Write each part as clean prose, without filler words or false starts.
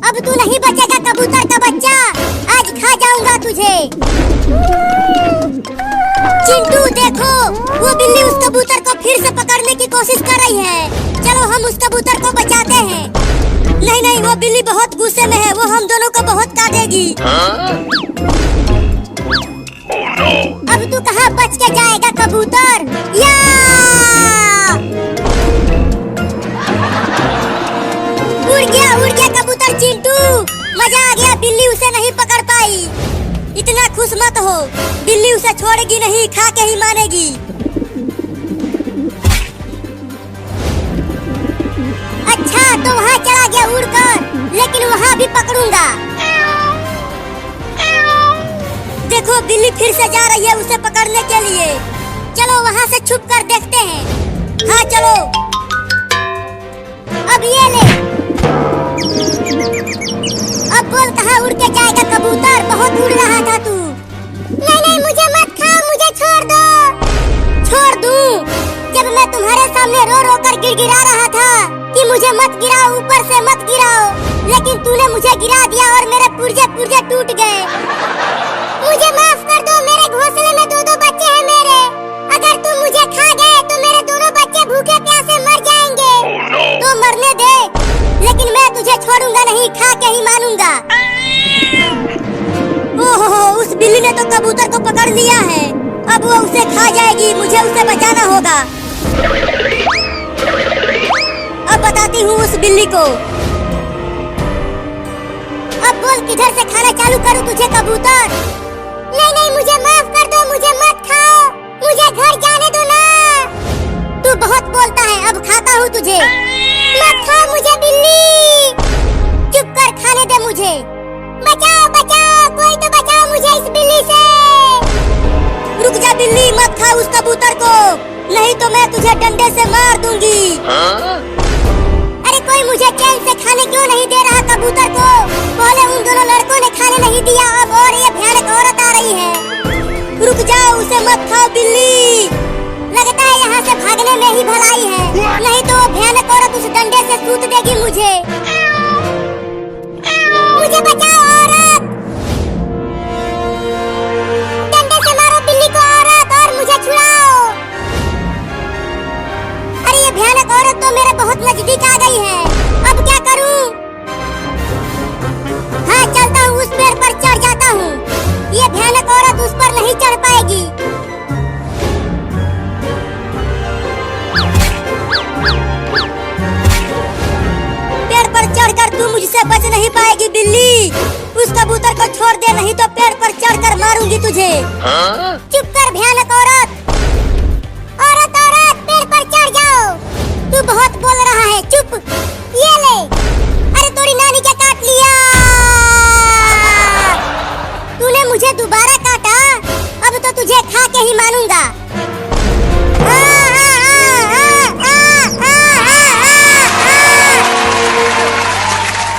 अब तू नहीं बचेगा कबूतर का बच्चा, आज खा जाऊंगा तुझे। चिंटू देखो, वो बिल्ली उस कबूतर को फिर से पकड़ने की कोशिश कर रही है। चलो हम उस कबूतर को बचाते हैं। नहीं नहीं, वो बिल्ली बहुत गुस्से में है, वो हम दोनों को बहुत काटेगी। अब तू कहाँ बच के जाएगा कबूतर? या उड़ गया कबूतर चिंटू, मजा आ गया। बिल्ली उसे नहीं पकड़ पाई। इतना खुश मत हो, बिल्ली उसे छोड़ेगी नहीं, खा के ही मानेगी। अच्छा तो वहाँ चला गया उड़कर, लेकिन वहाँ भी पकड़ूंगा। देखो बिल्ली फिर से जा रही है उसे पकड़ने के लिए। चलो वहाँ से छुप कर देखते हैं। हाँ चलो, अब ये ले। अब बोल कहाँ उड़ के जाएगा कबूतर, बहुत उड़ रहा था तू। नहीं नहीं, मुझे मत खाओ, मुझे छोड़ दो। छोड़ दूं? जब मैं तुम्हारे सामने रो रो कर गिड़गिड़ा रहा था कि मुझे मत गिराओ, ऊपर से मत गिराओ, लेकिन तूने मुझे गिरा दिया और मेरे पुर्जे पुर्जे टूट गए। मुझे माफ कर दो, मेरे घोंसले में दो बच्चे हैं मेरे। अगर तुम मुझे खा गए तो मेरे दोनों बच्चे भूखे प्यासे मर जाएंगे। तो मरने दे, लेकिन मैं तुझे छोड़ूंगा नहीं, खा के ही मानूंगा। ओहो, उस बिल्ली ने तो कबूतर को पकड़ लिया है, अब वो उसे खा जाएगी। मुझे उसे बचाना होगा। अब बताती हूँ उस बिल्ली को। अब बोल किधर से खाना चालू करूँ तुझे कबूतर? नहीं नहीं, मुझे माफ कर दो, मुझे मत खाओ, मुझे घर जाने दो ना। तू बहुत बोलता है, अब खाता हूँ तुझे। मत खाओ मुझे बिल्ली, चुप कर, खाने दे मुझे। बचाओ बचाओ, कोई तो बचाओ मुझे इस बिल्ली से। रुक जा बिल्ली, मत खा उस कबूतर को, नहीं तो मैं तुझे डंडे से मार दूंगी। अरे कोई मुझे चैन से खाने क्यों नहीं दे रहा कबूतर को? पहले उन दोनों लड़कों ने खाने नहीं दिया, अब और ये भयानक औरत आ रही है। रुक जाओ, उसे मत खाओ बिल्ली। लगता है यहाँ से भागने में ही भलाई है, नहीं तो वो भयानक औरत उस डंडे से सूत देगी मुझे। मुझे बचाओ औरत, डंडे से मारो बिल्ली को औरत, और मुझे छुड़ाओ। अरे ये भयानक औरत तो मेरे बहुत नजदीक आ गई है, अब क्या करूं? हाँ चलता हूँ, उस पेड़ पर चढ़ जाता हूँ। ये भयानक औरत उस पर नहीं चढ़ पाएगी। पेड़ पर चढ़कर तू मुझसे बच नहीं पाएगी बिल्ली। उस कबूतर को छोड़ दे, नहीं तो पेड़ पर चढ़कर मारूंगी तुझे। चुप कर भयानक औरत। औरत औरत, पेड़ पर चढ़ जाओ, तू बहुत बोल रहा है, चुप। ये ले। अरे तोरी नानी क्या काट लिया? तूने मुझे दोबारा काटा, अब तो तुझे खा के ही मानूंगा।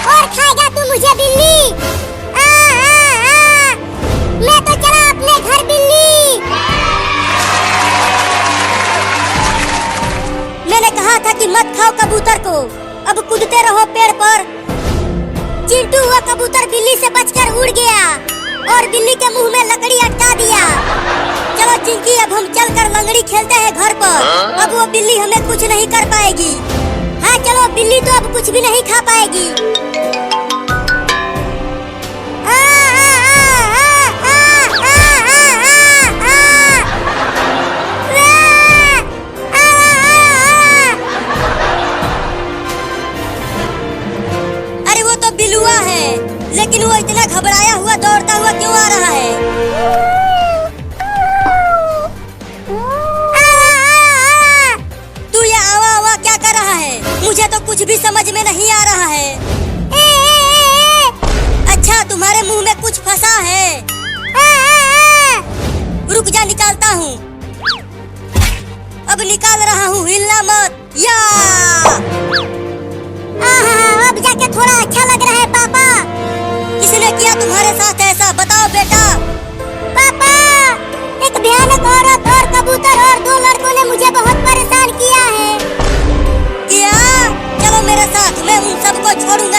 और खाएगा तू मुझे बिल्ली? मैं तो चला अपने घर बिल्ली। मैंने कहा था कि मत खाओ कबूतर को, अब कूदते रहो पेड़ पर। चिंटू हुआ कबूतर बिल्ली से बचकर उड़ गया और बिल्ली के मुंह में लकड़ी अटका दिया। चलो चिंकी, अब हम चलकर लंगड़ी खेलते हैं घर पर। अब वो बिल्ली हमें कुछ नहीं कर पाएगी। हाँ चलो, बिल्ली तो अब कुछ भी नहीं खा पाएगी। अरे वो तो बिलुआ है, लेकिन वो इतना घबराया हुआ दौड़ता हुआ क्यों आ रहा है? तू ये आवा आवा क्या कर रहा है? मुझे तो कुछ भी समझ में नहीं आ रहा है। अच्छा, तुम्हारे मुंह में कुछ फंसा है। रुक जा, निकालता हूँ। अब निकाल रहा हूँ, हिलना मत। या अब जाके थोड़ा अच्छा लग रहा है पापा। किसने किया तुम्हारे साथ ऐसा, बताओ बेटा। पापा, एक भयानक औरत और कबूतर और दो लड़कों ने मुझे बहुत परेशान किया है। किया? चलो मेरे साथ, मैं उन सबको छोड़ूंगा